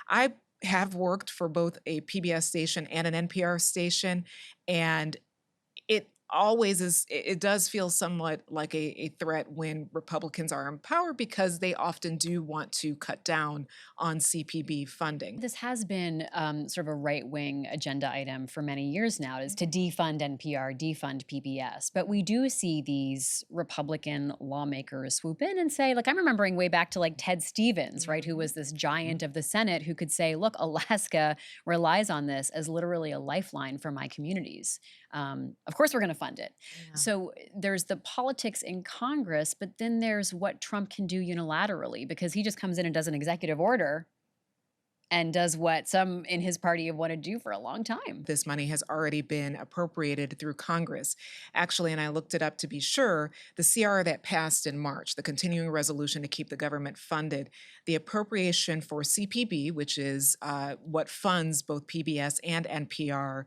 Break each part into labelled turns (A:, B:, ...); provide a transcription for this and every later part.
A: I have worked for both a PBS station and an NPR station, and it always is it does feel somewhat like a threat when Republicans are in power because they often do want to cut down on CPB funding.
B: This has been sort of a right-wing agenda item for many years now, is to defund NPR, defund PBS. But we do see these Republican lawmakers swoop in and say, like, I'm remembering way back to like Ted Stevens, right, who
A: Mhm.
B: was this giant of the Senate who could say, look, Alaska relies on this as literally a lifeline for my communities. Of course, we're going to fund it.
A: Yeah.
B: So there's the politics in Congress, but then there's what Trump can do unilaterally because he just comes in and does an executive order and does what some in his party have wanted to do for a long time.
A: This money has already been appropriated through Congress. Actually, and I looked it up to be sure, the CR that passed in March, the continuing resolution to keep the government funded, the appropriation for CPB, which is what funds both PBS and NPR,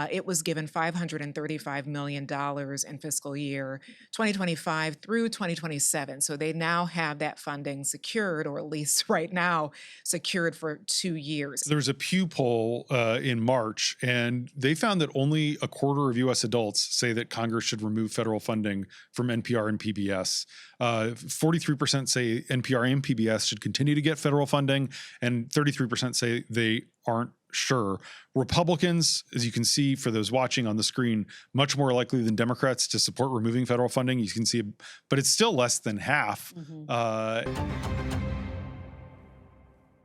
A: it was given $535 million in fiscal year 2025 through 2027. So they now have that funding secured, or at least right now, secured for 2 years.
C: There was a Pew poll in March, and they found that only a quarter of U.S. adults say that Congress should remove federal funding from NPR and PBS. 43% say NPR and PBS should continue to get federal funding, and 33% say they aren't sure. Republicans, as you can see for those watching on the screen, much more likely than Democrats to support removing federal funding. You can see, but it's still less than half.